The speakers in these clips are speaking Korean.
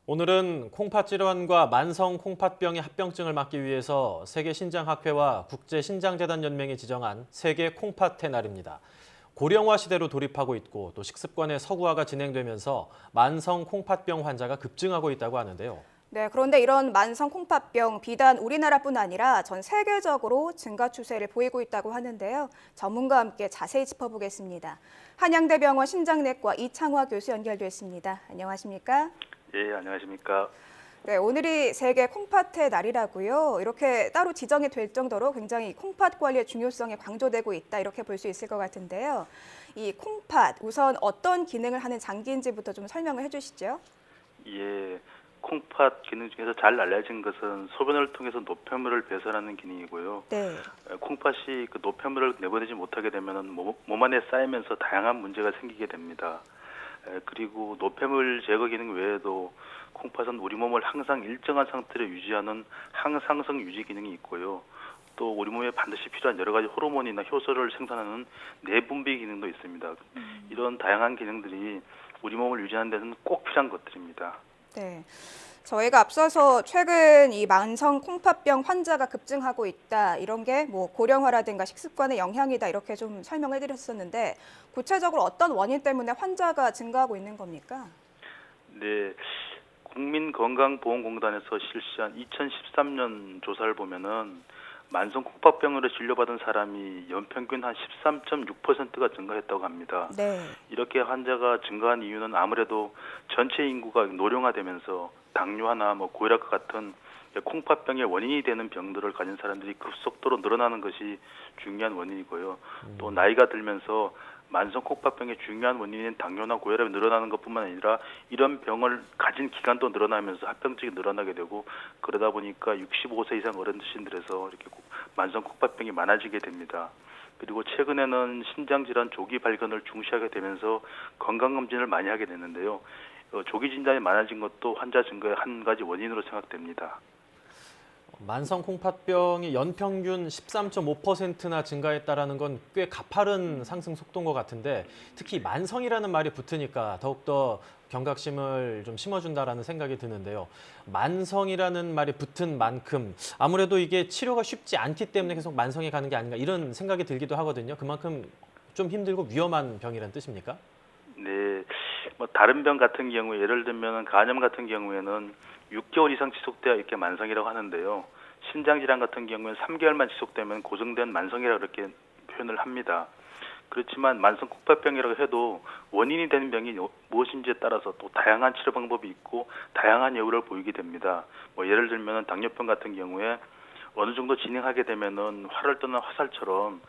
오늘은 콩팥 질환과 만성 콩팥병의 합병증을 막기 위해서 세계신장학회와 국제신장재단연맹이 지정한 세계 콩팥의 날입니다. 고령화 시대로 돌입하고 있고 또 식습관의 서구화가 진행되면서 만성 콩팥병 환자가 급증하고 있다고 하는데요. 네, 그런데 이런 만성 콩팥병 비단 우리나라뿐 아니라 전 세계적으로 증가 추세를 보이고 있다고 하는데요. 전문가와 함께 자세히 짚어보겠습니다. 한양대병원 신장내과 이창화 교수 연결됐습니다. 안녕하십니까? 예, 안녕하십니까. 네, 오늘이 세계 콩팥의 날이라고요. 이렇게 따로 지정이 될 정도로 굉장히 콩팥 관리의 중요성이 강조되고 있다 이렇게 볼 수 있을 것 같은데요. 이 콩팥 우선 어떤 기능을 하는 장기인지부터 좀 설명을 해주시죠. 예, 콩팥 기능 중에서 잘 알려진 것은 소변을 통해서 노폐물을 배설하는 기능이고요. 네. 콩팥이 그 노폐물을 내보내지 못하게 되면 몸 안에 쌓이면서 다양한 문제가 생기게 됩니다. 그리고 노폐물 제거 기능 외에도 콩팥은 우리 몸을 항상 일정한 상태로 유지하는 항상성 유지 기능이 있고요. 또 우리 몸에 반드시 필요한 여러 가지 호르몬이나 효소를 생산하는 내분비 기능도 있습니다. 이런 다양한 기능들이 우리 몸을 유지하는 데는 꼭 필요한 것들입니다. 네. 저희가 앞서서 최근 이 만성 콩팥병 환자가 급증하고 있다. 이런 게 뭐 고령화라든가 식습관의 영향이다. 이렇게 좀 설명을 드렸었는데 구체적으로 어떤 원인 때문에 환자가 증가하고 있는 겁니까? 네. 국민건강보험공단에서 실시한 2013년 조사를 보면은 만성 콩팥병으로 진료받은 사람이 연평균 한 13.6%가 증가했다고 합니다. 네. 이렇게 환자가 증가한 이유는 아무래도 전체 인구가 노령화되면서 당뇨나 고혈압 같은 콩팥병의 원인이 되는 병들을 가진 사람들이 급속도로 늘어나는 것이 중요한 원인이고요. 또 나이가 들면서 만성 콩팥병의 중요한 원인인 당뇨나 고혈압이 늘어나는 것뿐만 아니라 이런 병을 가진 기간도 늘어나면서 합병증이 늘어나게 되고 그러다 보니까 65세 이상 어르신들에서 이렇게 만성 콩팥병이 많아지게 됩니다. 그리고 최근에는 신장질환 조기 발견을 중시하게 되면서 건강검진을 많이 하게 됐는데요. 조기 진단이 많아진 것도 환자 증가의 한 가지 원인으로 생각됩니다. 만성 콩팥병이 연평균 13.5%나 증가했다라는 건 꽤 가파른 상승 속도인 것 같은데 특히 만성이라는 말이 붙으니까 더욱더 경각심을 좀 심어준다라는 생각이 드는데요. 만성이라는 말이 붙은 만큼 아무래도 이게 치료가 쉽지 않기 때문에 계속 만성에 가는 게 아닌가 이런 생각이 들기도 하거든요. 그만큼 좀 힘들고 위험한 병이란 뜻입니까? 네, 다른 병 같은 경우에 예를 들면 간염 같은 경우에는 6개월 이상 지속돼야 이렇게 만성이라고 하는데요. 신장질환 같은 경우에는 3개월만 지속되면 고정된 만성이라고 이렇게 표현을 합니다. 그렇지만 만성 콩팥병이라고 해도 원인이 되는 병이 무엇인지에 따라서 또 다양한 치료 방법이 있고 다양한 예후를 보이게 됩니다. 예를 들면 당뇨병 같은 경우에 어느 정도 진행하게 되면은 활을 떠난 화살처럼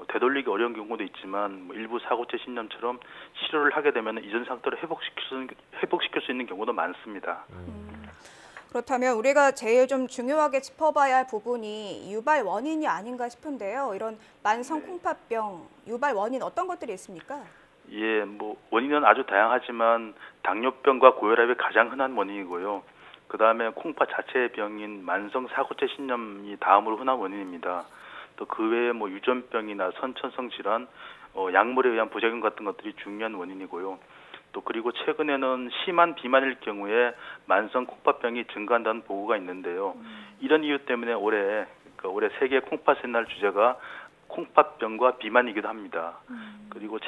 되돌리기 어려운 경우도 있지만 일부 사고체 신염처럼 치료를 하게 되면 이전 상태로 회복시킬 수 있는 경우도 많습니다. 그렇다면 우리가 제일 좀 중요하게 짚어봐야 할 부분이 유발 원인이 아닌가 싶은데요. 이런 만성 콩팥병 유발 원인 어떤 것들이 있습니까? 예, 원인은 아주 다양하지만 당뇨병과 고혈압이 가장 흔한 원인이고요. 그 다음에 콩팥 자체의 병인 만성 사고체 신염이 다음으로 흔한 원인입니다. 또 그 외에 유전병이나 선천성 질환, 약물에 의한 부작용 같은 것들이 중요한 원인이고요. 또 그리고 최근에는 심한 비만일 경우에 만성 콩팥병이 증가한다는 보고가 있는데요. 이런 이유 때문에 올해 세계 콩팥의 날 주제가 콩팥병과 비만이기도 합니다. 그리고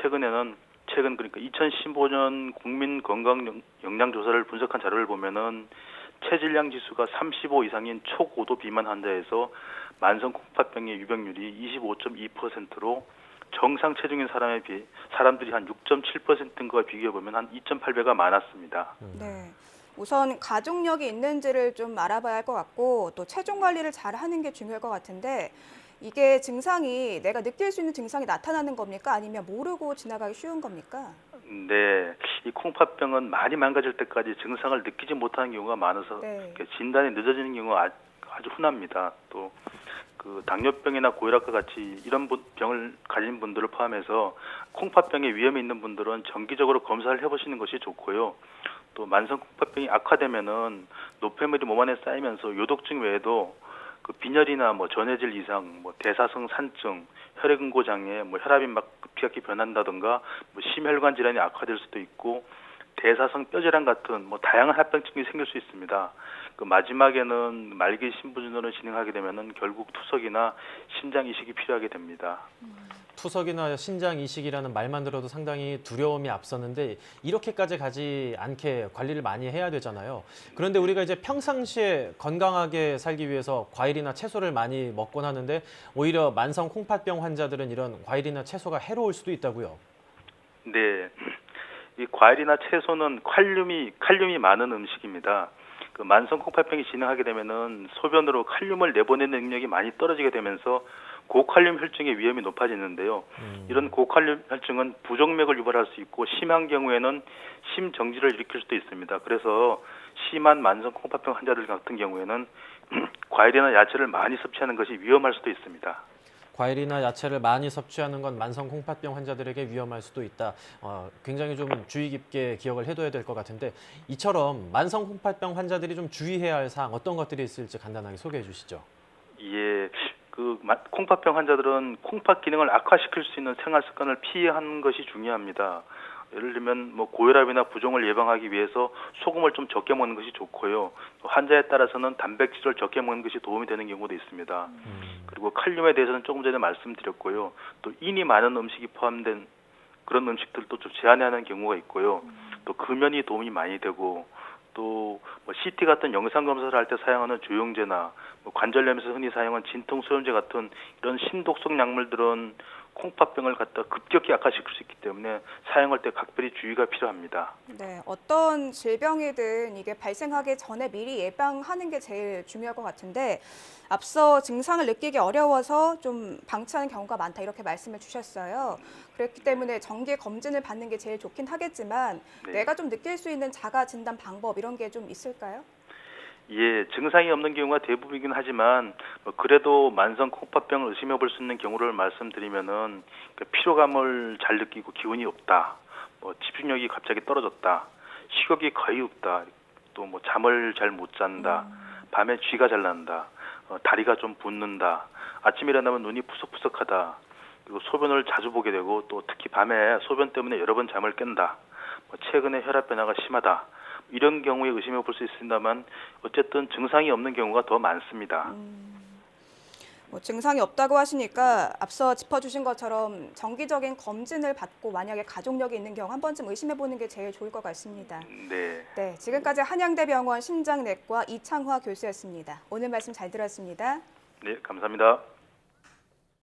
그러니까 2015년 국민건강영양조사를 분석한 자료를 보면은 체질량 지수가 35 이상인 초고도 비만 환자에서 만성 콩팥병의 유병률이 25.2%로 정상 체중인 사람들이 한 6.7%인 거와 비교해 보면 한 2.8배가 많았습니다. 네. 우선 가족력이 있는지를 좀 알아봐야 할 것 같고 또 체중 관리를 잘 하는 게 중요할 것 같은데 이게 증상이 내가 느낄 수 있는 증상이 나타나는 겁니까? 아니면 모르고 지나가기 쉬운 겁니까? 네, 이 콩팥병은 많이 망가질 때까지 증상을 느끼지 못하는 경우가 많아서 네. 진단이 늦어지는 경우가 아주 흔합니다. 또 그 당뇨병이나 고혈압과 같이 이런 병을 가진 분들을 포함해서 콩팥병의 위험이 있는 분들은 정기적으로 검사를 해보시는 것이 좋고요. 또 만성 콩팥병이 악화되면은 노폐물이 몸 안에 쌓이면서 요독증 외에도 그 빈혈이나 전해질 이상, 대사성 산증, 혈액응고 장애, 혈압이 급격히 변한다든가 심혈관 질환이 악화될 수도 있고 대사성 뼈질환 같은 다양한 합병증이 생길 수 있습니다. 그 마지막에는 말기 심부전을 진행하게 되면은 결국 투석이나 심장 이식이 필요하게 됩니다. 투석이나 신장 이식이라는 말만 들어도 상당히 두려움이 앞서는데 이렇게까지 가지 않게 관리를 많이 해야 되잖아요. 그런데 우리가 이제 평상시에 건강하게 살기 위해서 과일이나 채소를 많이 먹곤 하는데 오히려 만성 콩팥병 환자들은 이런 과일이나 채소가 해로울 수도 있다고요. 네, 이 과일이나 채소는 칼륨이 많은 음식입니다. 그 만성 콩팥병이 진행하게 되면은 소변으로 칼륨을 내보내는 능력이 많이 떨어지게 되면서 고칼륨 혈증의 위험이 높아지는데요. 이런 고칼륨 혈증은 부정맥을 유발할 수 있고 심한 경우에는 심정지를 일으킬 수도 있습니다. 그래서 심한 만성 콩팥병 환자들 같은 경우에는 과일이나 야채를 많이 섭취하는 것이 위험할 수도 있습니다. 과일이나 야채를 많이 섭취하는 건 만성 콩팥병 환자들에게 위험할 수도 있다. 굉장히 좀 주의 깊게 기억을 해둬야 될 것 같은데 이처럼 만성 콩팥병 환자들이 좀 주의해야 할 사항 어떤 것들이 있을지 간단하게 소개해 주시죠. 예, 콩팥병 환자들은 콩팥 기능을 악화시킬 수 있는 생활 습관을 피하는 것이 중요합니다. 예를 들면 고혈압이나 부종을 예방하기 위해서 소금을 좀 적게 먹는 것이 좋고요. 환자에 따라서는 단백질을 적게 먹는 것이 도움이 되는 경우도 있습니다. 그리고 칼륨에 대해서는 조금 전에 말씀드렸고요. 또 인이 많은 음식이 포함된 그런 음식들도 좀 제한하는 경우가 있고요. 또 금연이 도움이 많이 되고 또 CT 같은 영상 검사를 할 때 사용하는 조영제나 관절염에서 흔히 사용하는 진통소염제 같은 이런 신독성 약물들은 콩팥병을 갖다 급격히 악화시킬 수 있기 때문에 사용할 때 각별히 주의가 필요합니다. 네, 어떤 질병이든 이게 발생하기 전에 미리 예방하는 게 제일 중요할 것 같은데 앞서 증상을 느끼기 어려워서 좀 방치하는 경우가 많다 이렇게 말씀을 주셨어요. 그렇기 때문에 정기 검진을 받는 게 제일 좋긴 하겠지만 네. 내가 좀 느낄 수 있는 자가 진단 방법 이런 게 좀 있을까요? 예, 증상이 없는 경우가 대부분이긴 하지만 그래도 만성 콩팥병을 의심해 볼 수 있는 경우를 말씀드리면은 피로감을 잘 느끼고 기운이 없다, 집중력이 갑자기 떨어졌다, 식욕이 거의 없다, 또 잠을 잘 못 잔다, 밤에 쥐가 잘 난다, 다리가 좀 붓는다, 아침에 일어나면 눈이 푸석푸석하다, 그리고 소변을 자주 보게 되고 또 특히 밤에 소변 때문에 여러 번 잠을 깬다, 최근에 혈압 변화가 심하다. 이런 경우에 의심해 볼 수 있습니다만 어쨌든 증상이 없는 경우가 더 많습니다. 증상이 없다고 하시니까 앞서 짚어주신 것처럼 정기적인 검진을 받고 만약에 가족력이 있는 경우 한 번쯤 의심해 보는 게 제일 좋을 것 같습니다. 네. 네, 지금까지 한양대병원 심장내과 이창화 교수였습니다. 오늘 말씀 잘 들었습니다. 네, 감사합니다.